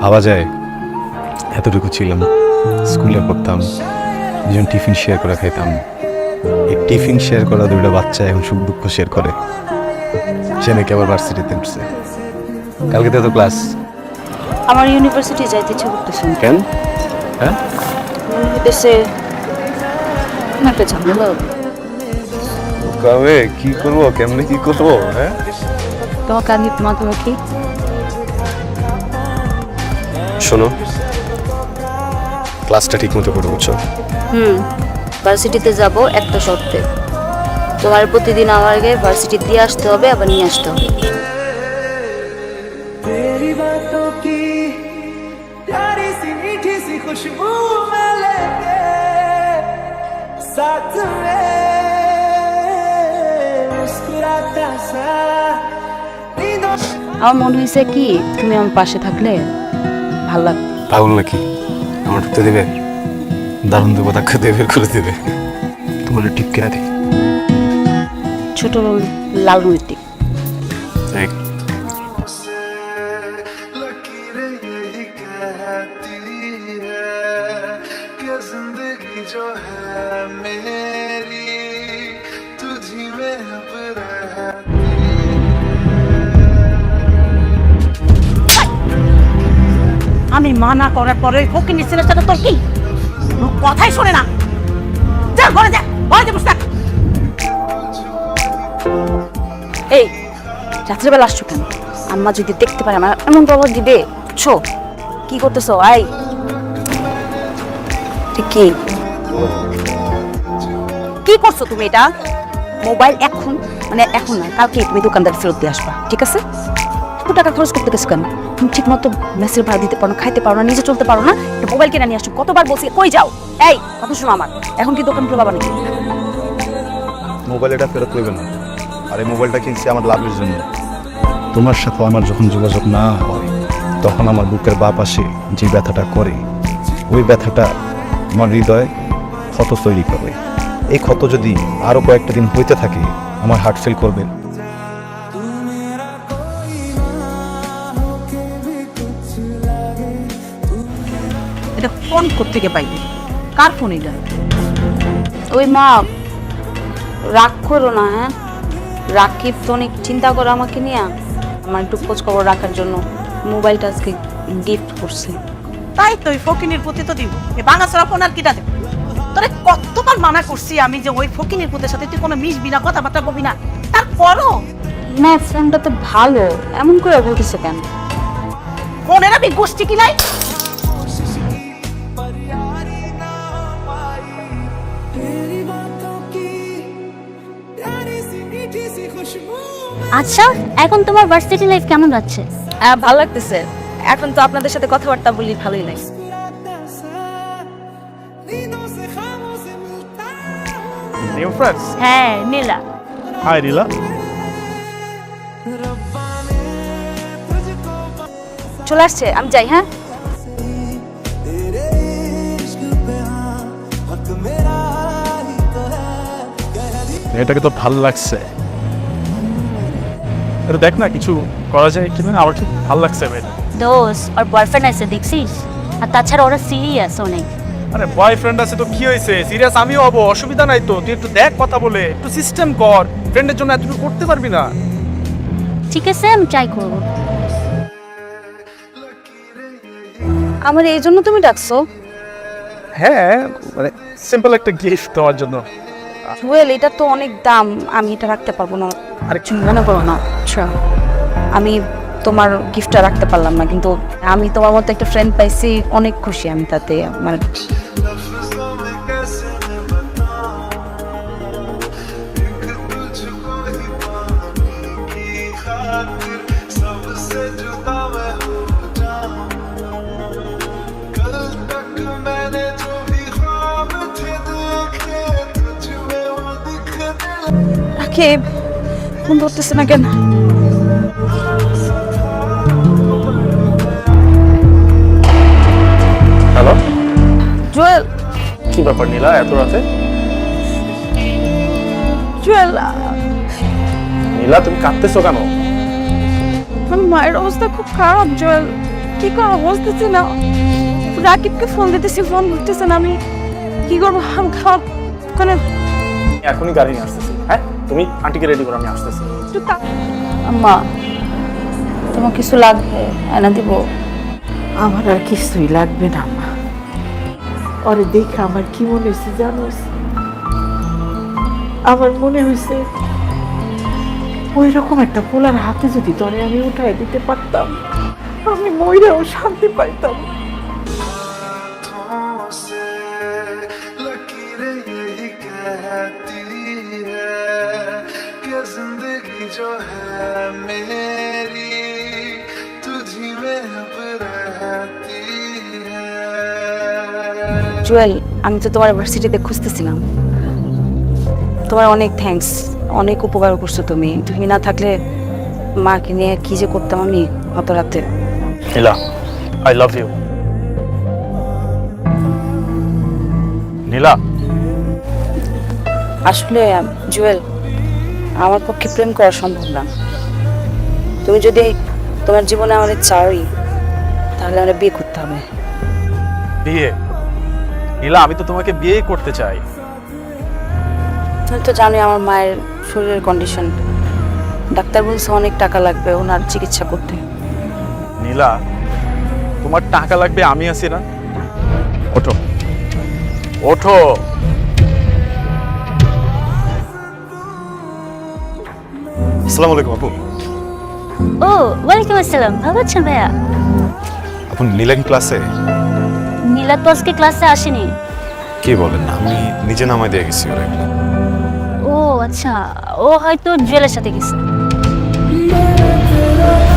ভাবা যায় এতটুকু ছিলাম, স্কুলে পড়তাম, দুজন টিফিন শেয়ার করে খাইতাম। এই টিফিন শেয়ার করা দুটো বাচ্চা এখন সুখ দুঃখ শেয়ার করে। সে নাকি আবার ভার্সিটিতে উঠছে। কালকে তো ক্লাস। আমার ইউনিভার্সিটি যাইতে ইচ্ছে করতেছে। কেন? হ্যাঁ, দেশে একটা ঝামেলা হবে। কবে কি করবো, কেমনে কি করবো? হ্যাঁ, তোমাকে আমি মাধ্যমে কি শোনো, ক্লাসটা ঠিক মতো করে বুঝছো? ভার্সিটিতে যাব একটা শর্তে, তোমার প্রতিদিন আমার আগে ভার্সিটি দিয়ে আসতে হবে, আবার নিয়ে আসতে হবে। तेरी बातों की प्यारी सी मीठी सी खुशबू मैं लेके साथ में मुस्कुराता सा नींदों আমার মনে হয়েছে কি তুমি আমার পাশে থাকলে ভালো লাগবে। পাগল নাকি? আমার ঢুকতে দেবে? দারুণ দেবো, তাকে দিয়ে বের করে দেবে। তোমার টিপ কেনা দিই। ছোট লাল রুটি। लकीरें यही कहती है कि जिंदगी जो है मेरी तुझी में अब रहती আমি মানা করার পরে ফকিনি ছেলের সাথে তোর কি কোনো কথাই শোনে না। যা ঘরে যা, ঘরে যা, বসে থাক। এই রাত্রেবেলা আসছো কেন? আম্মা যদি দেখতে পারে আমার এমন প্রভাব দিবে, বুঝছো? কি করতেছো? আই কি কি করছো তুমি? এটা মোবাইল এখন, মানে এখন না, কালকে তুমি দোকানদার ফেরত দিয়ে আসবা, ঠিক আছে? এত টাকা খরচ করতে গেছো কেন? তুমি ঠিক মতো মেসের ভাড়া দিতে পারো না, খাইতে পারো না, নিজে চলতে পারো না, একটা মোবাইল কিনে নিয়ে আসো। কতবার বলছি কই যাও? এই কথা শোনো আমার, এখন কি দোকান খুলে পাবা নাকি? মোবাইল এটা ফেরত দেবে না। আর এই মোবাইলটা কিনছি আমার লাভের জন্য। তোমার সাথে আমার যখন যোগাযোগ না হয়, তখন আমার বুকের বাঁ পাশে যে ব্যথাটা করে, ওই ব্যথাটা আমার হৃদয়ে ক্ষত তৈরি করে। এই ক্ষত যদি আরও কয়েকটা দিন হইতে থাকে, আমার হার্ট ফেল করবে। এটা ফোন কোত্থেকে পাইলি? কার ফোন এটা? ওই মা, রাগ করো না। হ্যাঁ, রাকিব তো অনেক চিন্তা করে আমাকে নিয়ে, আমার একটু খোঁজ খবর রাখার জন্য মোবাইলটা আজকে গিফট করছে। তাই তো ওই ফকিনির পুঁতে তো দিব। এ ভাঙাচোরা ফোন আর কিটা দেব? তোরে কতবার মানা করছি আমি যে ওই ফকিনির পুঁতের সাথে তুই কোনো মিশবি না, কথাবার্তা বলবি না, তারপরও না, ফোনটা তো ভালো, এমন করে বলতেছে কেন? ফোনের আমি গোষ্ঠী কিলাই। तेरी बातों की प्यारी सी मीठी सी खुशबू আচ্ছা, এখন তোমার ভার্সিটি লাইফ কেমন যাচ্ছে? ভালো লাগতেছে। এখন তো আপনাদের সাথে কথাবার্তা বলি, ভালোই লাগে। मुस्कुराता सा नींदों से ख्वाबों से मिलता हूँ New friends? হ্যাঁ, নীলা। Hi, Rila. रब्बा ने तुझको চলে আসছে, আমি যাই। হ্যাঁ, तेरे इश्क पे हाँ हक मेरा ही तो है कह दी এটাকে তো ভালো লাগছে। এটা দেখ না, কিছু করা যায় কিনা। আমার খুব ভালো লাগছে মেয়েটা। দোষ, ওর বয়ফ্রেন্ড আছে দেখছিস? আর তাছাড়া ওরা সিরিয়াস অনেক। আরে বয়ফ্রেন্ড আছে তো কি হয়েছে? সিরিয়াস আমিও হবো, অসুবিধা নাই তো। তুই একটু দেখ, কথা বলে একটু সিস্টেম কর। ফ্রেন্ডের জন্য এতটুকু করতে পারবি না? ঠিক আছে, আমি ট্রাই করবো। আমার এই জন্য তুমি ডাকছো? হ্যাঁ, মানে সিম্পল একটা গিফট দেওয়ার জন্য। জুয়েল, এটা তো অনেক দাম, আমি এটা রাখতে পারবো না। আরে তুমি মনে করো না। আচ্ছা, আমি তোমার গিফটটা রাখতে পারলাম না, কিন্তু আমি তোমার মতো একটা ফ্রেন্ড পাইছি, অনেক খুশি আমি তাতে। মানে लफ्ज़ों में कैसे मैं बताऊं एक तुझको ही पाने की खातिर सबसे जुदा मैं हो जाऊं कल तक मैंने जो भी ख्वाब थे देखे तुझ में वो दिखने রাখে ফোন ধরতেছে না কেন? হ্যালো, জুয়েল, কি ব্যাপার নীলা এত রাতে? জুয়েল, নীলা, তুমি কাঁদতেছো কেন? আমার মায়ের অবস্থা খুব খারাপ জুয়েল। কি করবো বুঝতেছি না। রাকিবকে ফোন দিতেছি, ফোন ধরতেছে না। আমি কি করবো? আমি খাওয়া ওখানে এখনই গাড়ি নিয়ে আসতেছি। হ্যাঁ, তুমি আন্টিকে রেডি করো, আমি আসতেছি। একটু আম্মা, তোমার কিছু লাগবে এনে দিব? আমার আর কিছুই লাগবে না মা। ওরে দেখে আমার কি মনে হয়েছে জানোস? আমার মনে হয়েছে ওই রকম একটা পোলার হাতে যদি তোরে আমি উঠাই দিতে পারতাম, আমি মইরাও শান্তি পাইতাম। से लकीरें यही कहती है कि जिंदगी जो है मेरी तुझी में अब रहती है। জুয়েল, আমি তো তোমার ভার্সিটিতে খুঁজতেছিলাম। তোমার অনেক থ্যাঙ্কস, অনেক উপকার করছো তুমি। তুমি না থাকলে মাকে নিয়ে কি যে করতাম আমি অত রাতে। নীলা, আই লাভ ইউ। নীলা, আসলে জুয়েল, আমার পক্ষে প্রেম করা সম্ভব না। তুমি যদি তোমার জীবনে আমাদের চাওই, তাহলে আমরা বিয়ে করতে হবে। বিয়ে? নীলা, আমি তো তোমাকে বিয়ে করতে চাই। তুমি তো জানোই আমার মায়ের শরীরের কন্ডিশন। ডাক্তার বলছে অনেক টাকা লাগবে ওনার চিকিৎসা করতে। নীলা, তোমার টাকা লাগবে, আমি আছি না? ওঠো, ওঠো। আসসালামু আলাইকুম আপু। ও ওয়ালাইকুম আসসালাম, ভালো আছেন ভাইয়া? আপু নীলা কি ক্লাসে? নীলা তো আজকে ক্লাসে আসেনি। কি বলেন, আমি নিজে নামাই দিয়ে গেছি ওরা। ও আচ্ছা, ও হয়তো জুয়েলের সাথে গেছে। तेरा